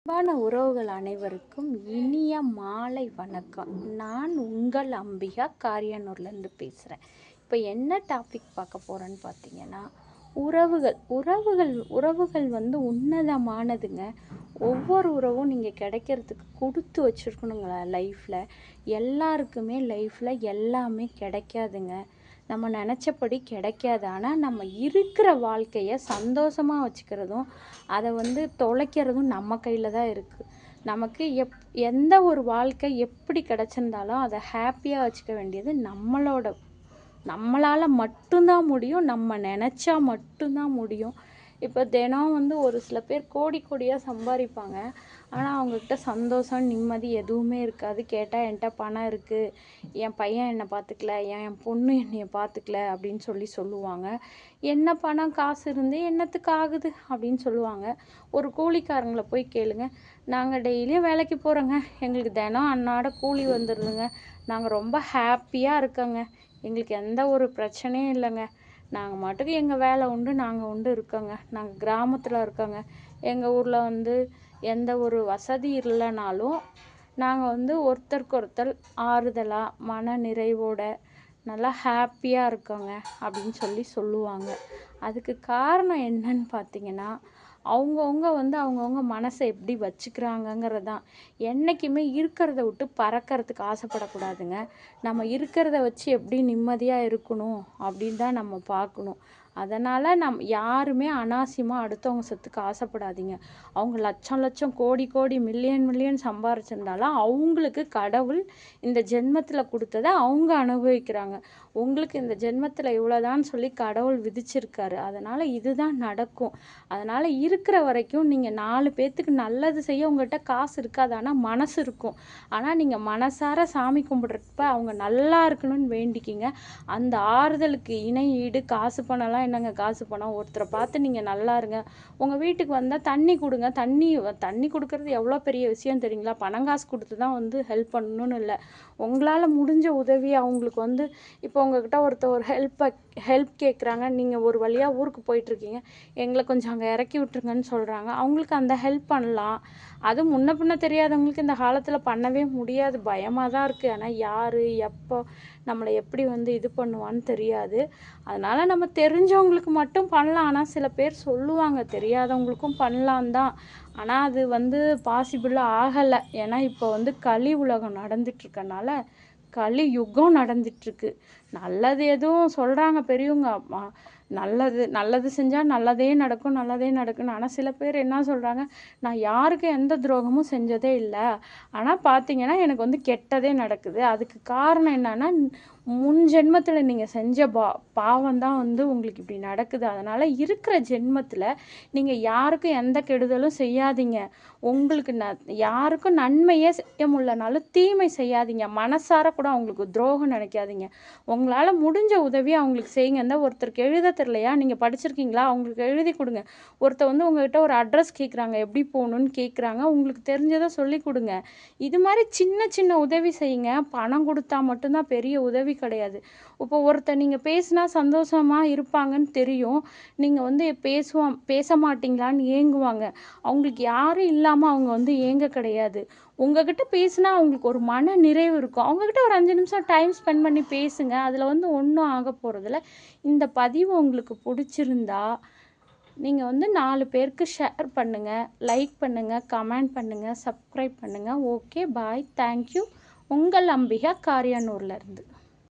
அன்பான உறவுகள் அனைவருக்கும் இனிய மாலை வணக்கம். நான் உங்கள் அம்பிகா காரியானூர்லேருந்து பேசுகிறேன். இப்போ என்ன டாபிக் பார்க்க போகிறேன்னு பார்த்தீங்கன்னா, உறவுகள் உறவுகள் உறவுகள் வந்து உன்னதமானதுங்க. ஒவ்வொரு உறவும் நீங்கள் கிடைக்கிறதுக்கு கொடுத்து வச்சுருக்கணுங்களா லைஃப்பில். எல்லாருக்குமே லைஃப்பில் எல்லாமே கிடைக்காதுங்க. நம்ம நினச்சபடி கிடைக்காது. ஆனால் நம்ம இருக்கிற வாழ்க்கையை சந்தோஷமாக வச்சுக்கிறதும் அதை வந்து தொலைக்கிறதும் நம்ம கையில் தான் இருக்குது. நமக்கு எந்த ஒரு வாழ்க்கை எப்படி கிடச்சிருந்தாலும் அதை ஹாப்பியாக வச்சுக்க வேண்டியது நம்மளால் மட்டும்தான் முடியும். நம்ம நினச்சா மட்டும்தான் முடியும். இப்போ தினம் வந்து ஒரு சில பேர் கோடி கோடியாக சம்பாதிப்பாங்க. ஆனால் அவங்கக்கிட்ட சந்தோஷம் நிம்மதி எதுவுமே இருக்காது. கேட்டால் என்கிட்ட பணம் இருக்குது, என் பையன் என்னை பார்த்துக்கல, என் பொண்ணு என்னைய பார்த்துக்கல அப்படின்னு சொல்லுவாங்க. என்ன பணம் காசு இருந்து என்னத்துக்கு ஆகுது அப்படின்னு சொல்லுவாங்க. ஒரு கூலிக்காரங்களை போய் கேளுங்க, நாங்கள் டெய்லியும் வேலைக்கு போகிறோங்க, எங்களுக்கு தினம் அன்னாட கூலி வந்துடுதுங்க, நாங்கள் ரொம்ப ஹாப்பியாக இருக்கோங்க, எங்களுக்கு எந்த ஒரு பிரச்சனையும் இல்லைங்க, நாங்கள் மட்டுக்கு எங்கள் வேலை உண்டு நாங்கள் உண்டு இருக்கோங்க, நாங்கள் கிராமத்தில் இருக்கோங்க, எங்கள் ஊரில் வந்து எந்த ஒரு வசதி இல்லைனாலும் நாங்கள் வந்து ஒருத்தருக்கு ஒருத்தர் ஆறுதலாக மன நிறைவோட நல்லா ஹாப்பியாக இருக்கோங்க அப்படின்னு சொல்லுவாங்க. அதுக்கு காரணம் என்னன்னு பார்த்தீங்கன்னா, அவங்கவுங்க வந்து அவங்கவுங்க மனசை எப்படி வச்சுக்கிறாங்கங்கிறது தான். என்றைக்குமே இருக்கிறத விட்டு பறக்கிறதுக்கு ஆசைப்படக்கூடாதுங்க. நம்ம இருக்கிறத வச்சு எப்படி நிம்மதியாக இருக்கணும் அப்படின்னு தான் நம்ம பார்க்கணும். அதனால் யாருமே அனாவசியமாக அடுத்தவங்க சொத்துக்கு ஆசைப்படாதீங்க. அவங்க லட்சம் லட்சம் கோடி கோடி மில்லியன் மில்லியன் சம்பாரிச்சிருந்தாலும் அவங்களுக்கு கடவுள் இந்த ஜென்மத்தில் கொடுத்ததை அவங்க அனுபவிக்கிறாங்க. உங்களுக்கு இந்த ஜென்மத்தில் இவ்வளோதான்னு சொல்லி கடவுள் விதிச்சிருக்காரு. அதனால் இதுதான் நடக்கும். அதனால் இருக்கிற வரைக்கும் நீங்கள் 4 பேர்த்துக்கு நல்லது செய்ய உங்கள்கிட்ட காசு இருக்காது, ஆனால் மனசு இருக்கும். ஆனால் நீங்கள் மனசார சாமி கும்பிட்றப்ப அவங்க நல்லா இருக்கணும்னு வேண்டிக்கிங்க. அந்த ஆறுதலுக்கு இணை ஈடு காசு பணம்லாம் என்னங்க. காசு பணம் ஒருத்தரை பார்த்து நீங்கள் நல்லா இருங்க, உங்கள் வீட்டுக்கு வந்தால் தண்ணி கொடுங்க. தண்ணி கொடுக்கறது எவ்வளோ பெரிய விஷயம் தெரியுங்களா? பணம் காசு கொடுத்து தான் வந்து ஹெல்ப் பண்ணணும்னு இல்லை. உங்களால் முடிஞ்ச உதவி அவங்களுக்கு வந்து இப்போ உங்ககிட்ட ஒரு ஹெல்ப் கேட்குறாங்க, நீங்கள் ஒரு வழியாக ஊருக்கு போயிட்டுருக்கீங்க, எங்களை கொஞ்சம் அங்கே இறக்கி விட்டுருங்கன்னு சொல்கிறாங்க. அவங்களுக்கு அந்த ஹெல்ப் பண்ணலாம். அது முன்ன பின்ன தெரியாதவங்களுக்கு இந்த காலத்தில் பண்ணவே முடியாது, பயமாக தான் இருக்குது. ஆனால் யார் எப்போ நம்மளை எப்படி வந்து இது பண்ணுவான்னு தெரியாது. அதனால் நம்ம தெரிஞ்சவங்களுக்கு மட்டும் பண்ணலாம். ஆனால் சில பேர் சொல்லுவாங்க தெரியாதவங்களுக்கும் பண்ணலாம் தான், ஆனால் அது வந்து பாசிபிளாக ஆகலை. ஏன்னா இப்போ வந்து கலி உலகம் நடந்துட்டுருக்கனால, கலி யுகம் நடந்துட்டுருக்கு. நல்லது எதுவும் சொல்கிறாங்க பெரியவங்க, நல்லது செஞ்சால் நல்லதே நடக்கும். ஆனால் சில பேர் என்ன சொல்கிறாங்க, நான் யாருக்கும் எந்த துரோகமும் செஞ்சதே இல்லை, ஆனால் பார்த்தீங்கன்னா எனக்கு வந்து கெட்டதே நடக்குது. அதுக்கு காரணம் என்னன்னா, முன் ஜென்மத்தில் நீங்கள் செஞ்ச பாவம் தான் வந்து உங்களுக்கு இப்படி நடக்குது. அதனால் இருக்கிற ஜென்மத்தில் நீங்கள் யாருக்கும் எந்த கெடுதலும் செய்யாதீங்க. உங்களுக்கு யாருக்கும் நன்மையே செய்ய முடியலனாலும் தீமை செய்யாதீங்க. மனசார கூட அவங்களுக்கு துரோகம் நினைக்காதீங்க. உங்களால் முடிஞ்ச உதவி அவங்களுக்கு செய்யுங்க. இந்த ஒருத்தருக்கு எழுத தெரியலையா, நீங்கள் படிச்சிருக்கீங்களா, அவங்களுக்கு எழுதி கொடுங்க. ஒருத்தர் வந்து உங்கள்கிட்ட ஒரு அட்ரஸ் கேட்குறாங்க, எப்படி போகணுன்னு கேட்குறாங்க, உங்களுக்கு தெரிஞ்சதை சொல்லி கொடுங்க. இது மாதிரி சின்ன சின்ன உதவி செய்யுங்க. பணம் கொடுத்தா மட்டும்தான் பெரிய உதவி கிடையாது. இப்போ ஒருத்தர் நீங்கள் பேசினா சந்தோஷமாக இருப்பாங்கன்னு தெரியும், நீங்கள் வந்து பேச மாட்டிங்களான்னு ஏங்குவாங்க. அவங்களுக்கு யாரும் இல்லாமல் அவங்க வந்து ஏங்க கிடையாது. உங்ககிட்ட பேசினா அவங்களுக்கு ஒரு மன நிறைவு இருக்கும். அவங்கக்கிட்ட ஒரு 5 நிமிஷம் டைம் ஸ்பெண்ட் பண்ணி பேசுங்க. அதில் வந்து ஒன்றும் ஆக போகிறதில்ல. இந்த பதிவு உங்களுக்கு பிடிச்சிருந்தா நீங்கள் வந்து 4 பேருக்கு ஷேர் பண்ணுங்கள், லைக் பண்ணுங்கள், கமெண்ட் பண்ணுங்கள், சப்ஸ்கிரைப் பண்ணுங்கள். ஓகே, பாய், தேங்க்யூ. உங்கள் அம்பிகா காரியானூர்லேருந்து.